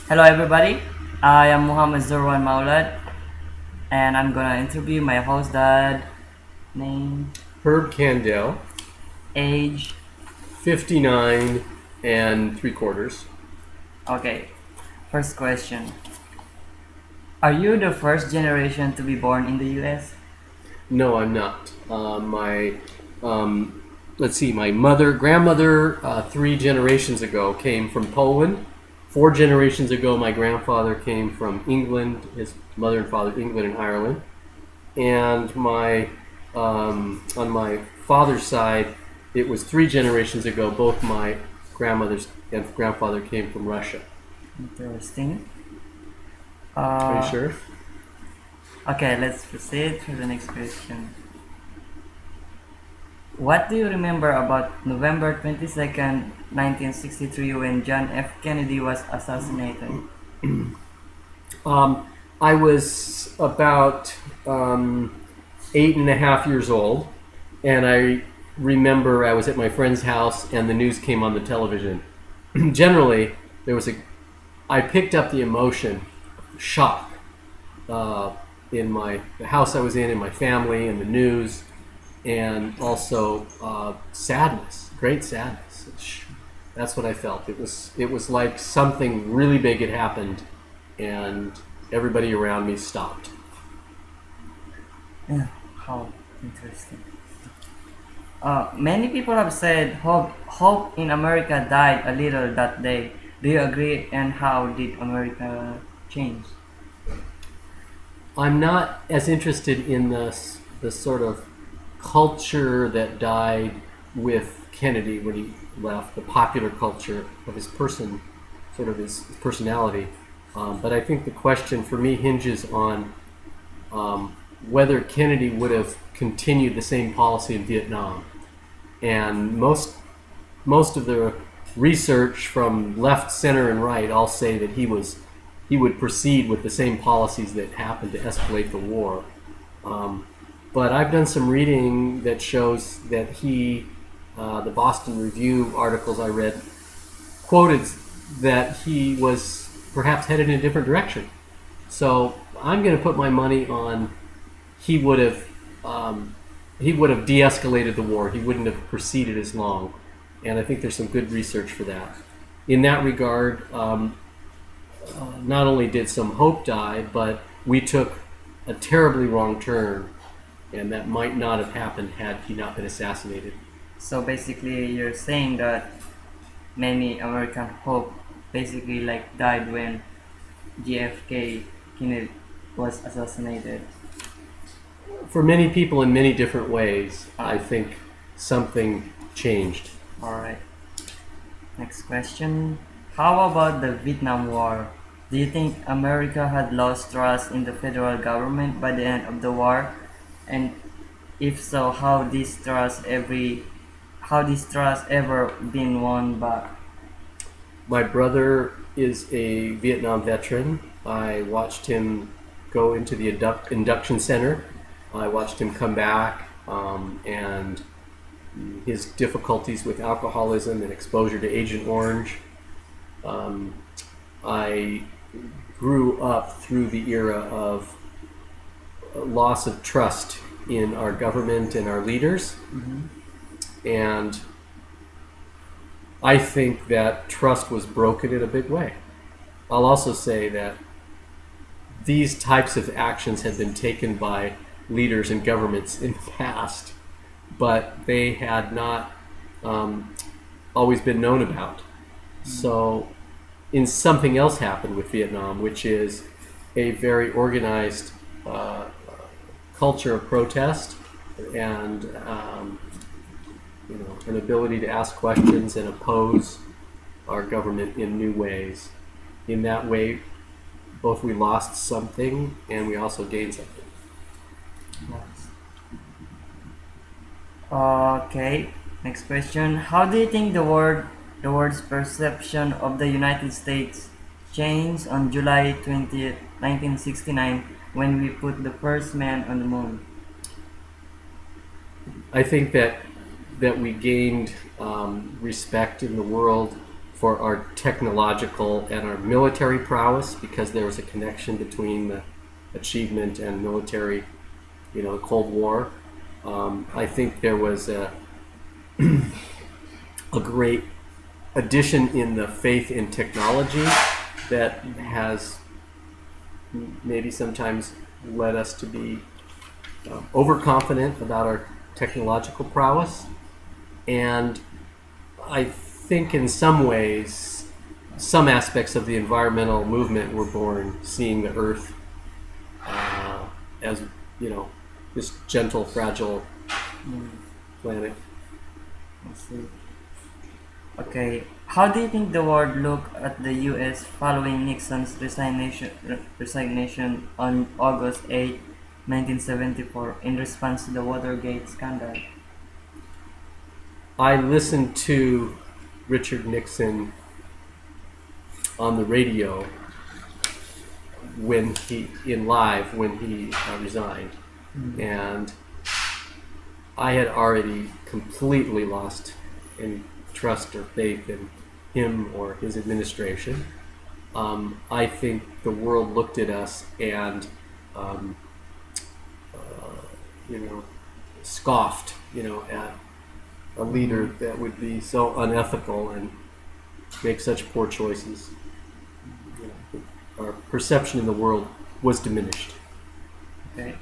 Hello, everybody. I am Muhammad Zurwan Maulad, and I'm gonna interview my host dad, name, Herb Candell, age. 59 and three quarters. Okay, first question. Are you the first generation to be born in the US? No, I'm not. Um, let's see, my grandmother, 3 generations ago came from Poland. 4 generations ago, my grandfather came from England, his mother and father, England and Ireland. And on my father's side, it was 3 generations ago, both my grandmothers and grandfather came from Russia. Interesting. Are you Uh, sure? okay, let's proceed to the next question. What do you remember about November 22nd, 1963, when John F. Kennedy was assassinated? Um, I was about 8.5 years old, and I remember I was at my friend's house, and the news came on the television. Generally, there was a. I picked up the emotion, shock, uh, in the house I was in my family, and the news, and also sadness, great sadness. That's what I felt. It was like something really big had happened, and everybody around me stopped. Yeah, how interesting. Many people have said hope in America died a little that day. Do you agree? And how did America change? I'm not as interested in the sort of culture that died with Kennedy when he left, the popular culture of his person, sort of his personality. But I think the question for me hinges on whether Kennedy would have continued the same policy in Vietnam. And most of the research from left, center, and right all say that he would proceed with the same policies that happened to escalate the war. Um, but I've done some reading that shows that the Boston Review articles I read, quoted that he was perhaps headed in a different direction. So I'm going to put my money on he would have um, he would have de-escalated the war. He wouldn't have proceeded as long, and I think there's some good research for that. In that regard, not only did some hope die, but we took a terribly wrong turn, and that might not have happened had he not been assassinated. So basically, you're saying that many American hope basically like died when JFK Kennedy was assassinated. For many people in many different ways, I Ah, think something changed. all right. Next question. How about the Vietnam War? Do you think America had lost trust in the federal government by the end of the war? And if so, how this trust ever been won back? My brother is a Vietnam veteran. I watched him go into the induction center. I watched him come back, and his difficulties with alcoholism and exposure to Agent Orange. Um, I grew up through the era of loss of trust in our government and our leaders, Mm-hmm. and I think that trust was broken in a big way. I'll also say that these types of actions have been taken by leaders and governments in the past, but they had not um, always been known about. So, in something else happened with Vietnam, which is a very organized uh, culture of protest and an ability to ask questions and oppose our government in new ways. In that way, both we lost something and we also gained something. Nice. Okay. Next question. How do you think the world's perception of the United States changed on July 20th, 1969, when we put the first man on the moon? I think that we gained respect in the world for our technological and our military prowess, because there was a connection between the achievement and military, the Cold War. I think there was a great addition in the faith in technology that has maybe sometimes led us to be overconfident about our technological prowess. And I think in some ways, some aspects of the environmental movement were born seeing the Earth as, this gentle, fragile planet. I see. Okay, how do you think the world looked at the U.S. following Nixon's resignation on August 8, 1974, in response to the Watergate scandal? I listened to Richard Nixon on the radio when he resigned, and I had already completely lost any trust or faith in him or his administration. I think the world looked at us and scoffed at a leader that would be so unethical and make such poor choices. Our perception in the world was diminished. Okay.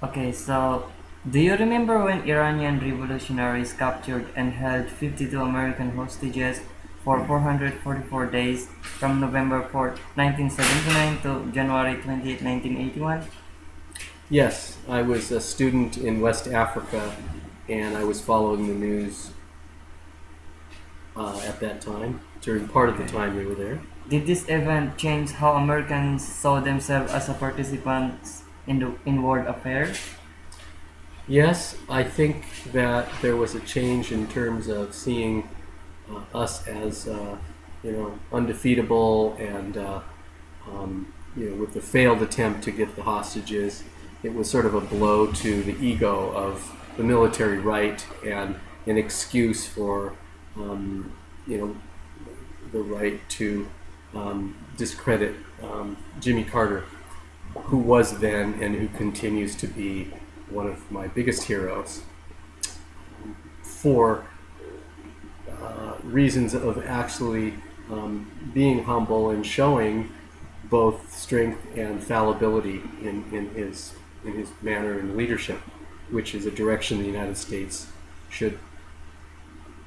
Okay, so do you remember when Iranian revolutionaries captured and held 52 American hostages for 444 days from November 4, 1979 to January 28, 1981? Yes, I was a student in West Africa, and I was following the news at that time, during part of the time we were there. Did this event change how Americans saw themselves as a participants in world affairs? Yes, I think that there was a change in terms of seeing us as, undefeatable, and with the failed attempt to get the hostages, it was sort of a blow to the ego of the military right and an excuse for, the right to discredit Jimmy Carter, who was then and who continues to be one of my biggest heroes, for reasons of actually being humble and showing both strength and fallibility in his manner and leadership, which is a direction the United States should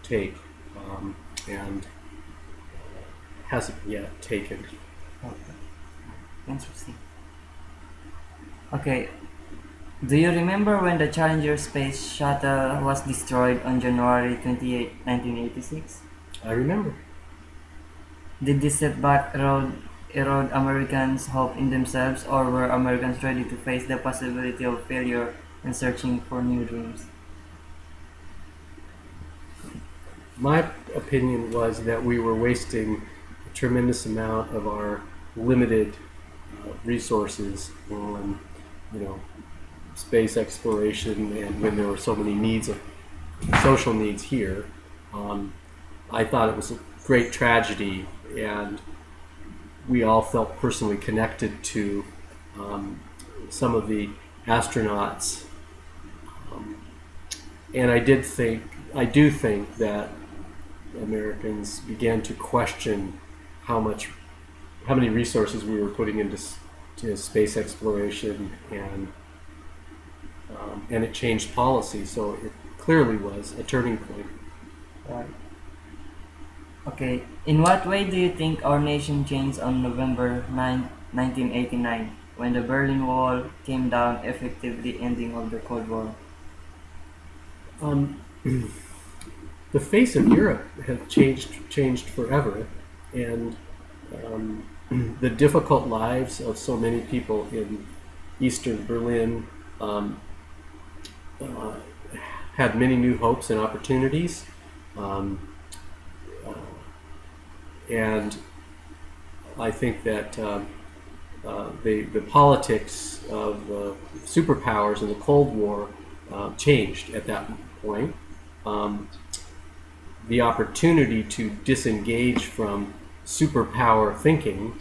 take, and hasn't yet taken. Okay. Interesting. Okay. Do you remember when the Challenger space shuttle was destroyed on January 28, 1986? I remember. Did this setback erode Americans' hope in themselves, or were Americans ready to face the possibility of failure and searching for new dreams? My opinion was that we were wasting a tremendous amount of our limited resources on, space exploration, and when there were so many social needs here. I thought it was a great tragedy, and we all felt personally connected to some of the astronauts. And I do think that Americans began to question how many resources we were putting into space exploration, and it changed policy. So it clearly was a turning point. Right. Okay. In what way do you think our nation changed on November 9, 1989, when the Berlin Wall came down, effectively ending of the Cold War? The face of Europe has changed forever, and the difficult lives of so many people in Eastern Berlin had many new hopes and opportunities, and I think that the politics of the superpowers in the Cold War changed at that point. the opportunity to disengage from superpower thinking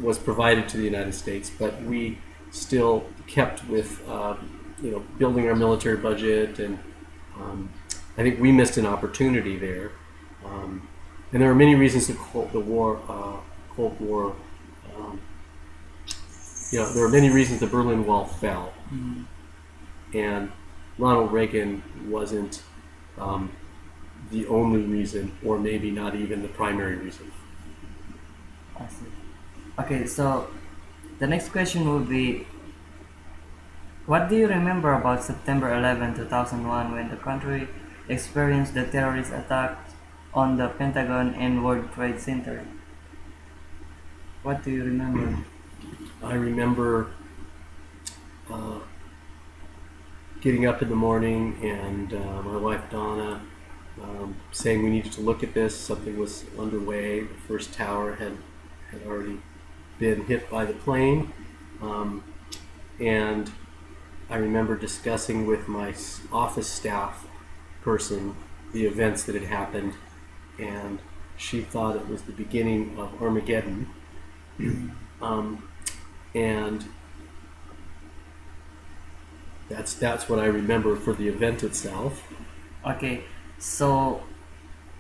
was provided to the United States, but we still kept with building our military budget, and I think we missed an opportunity there. And there are many reasons the Cold War. There are many reasons the Berlin Wall fell, and Ronald Reagan wasn't the only reason, or maybe not even the primary reason. I see. Okay, so the next question would be, what do you remember about September 11, 2001, when the country experienced the terrorist attacks on the Pentagon and World Trade Center? What do you remember? I remember getting up in the morning and my wife Donna saying we needed to look at this. Something was underway. The first tower had already been hit by the plane. And I remember discussing with my office staff person the events that had happened, and she thought it was the beginning of Armageddon. And that's what I remember for the event itself. Okay, so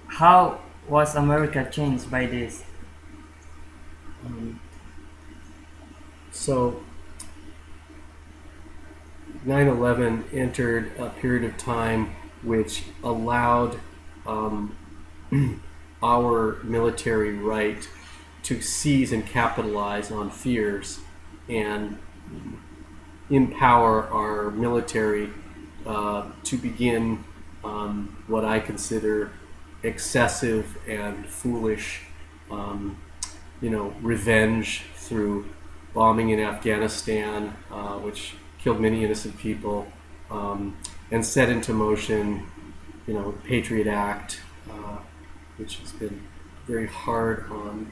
how was America changed by this? So 9/11 entered a period of time which allowed our military right to seize and capitalize on fears and empower our military to begin what I consider excessive and foolish, revenge through bombing in Afghanistan, which killed many innocent people, and set into motion, the Patriot Act, which has been very hard on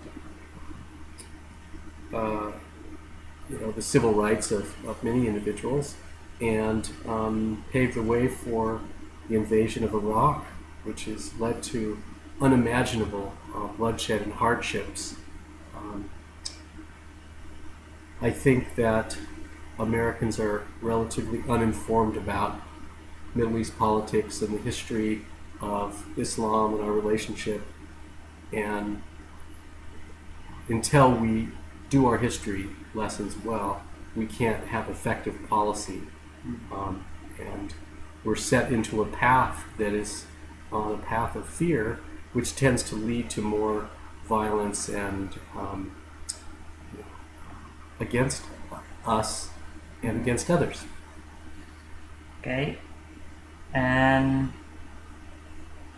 the civil rights of many individuals, and paved the way for the invasion of Iraq, which has led to unimaginable bloodshed and hardships. I think that Americans are relatively uninformed about Middle East politics and the history of Islam and our relationship, and until we do our history lessons well, we can't have effective policy. And we're set into a path that is on a path of fear, which tends to lead to more violence and against us and against others. Okay, and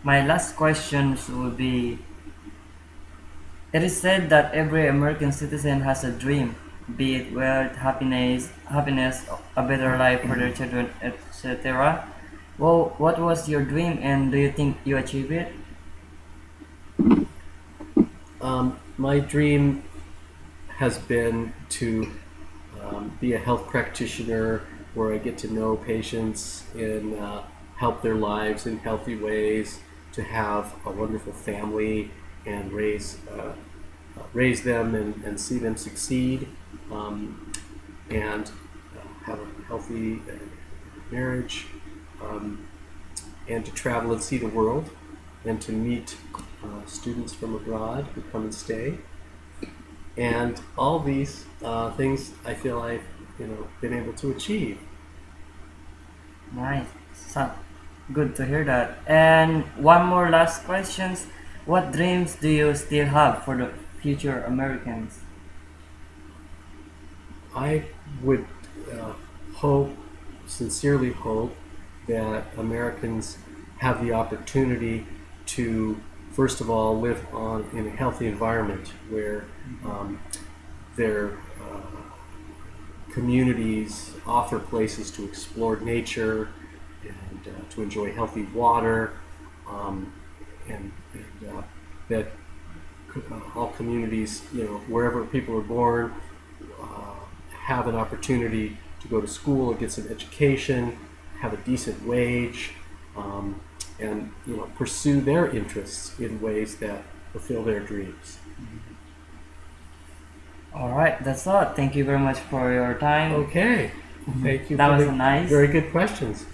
my last questions will be, it is said that every American citizen has a dream, be it wealth, happiness, a better life for their children, etc. Well, what was your dream, and do you think you achieved it? My dream has been to be a health practitioner where I get to know patients and help their lives in healthy ways, to have a wonderful family and raise them and see them succeed, and have a healthy marriage, and to travel and see the world, and to meet students from abroad who come and stay. And all these things I feel I've been able to achieve. Nice. So good to hear that. And one more last questions. What dreams do you still have for the future Americans? I would sincerely hope that Americans have the opportunity to, first of all, live in a healthy environment where their communities offer places to explore nature and to enjoy healthy water, and that all communities, wherever people are born, have an opportunity to go to school and get some education, have a decent wage, and pursue their interests in ways that fulfill their dreams. All right, that's all. Thank you very much for your time. Okay, thank you That for was the nice. very good questions.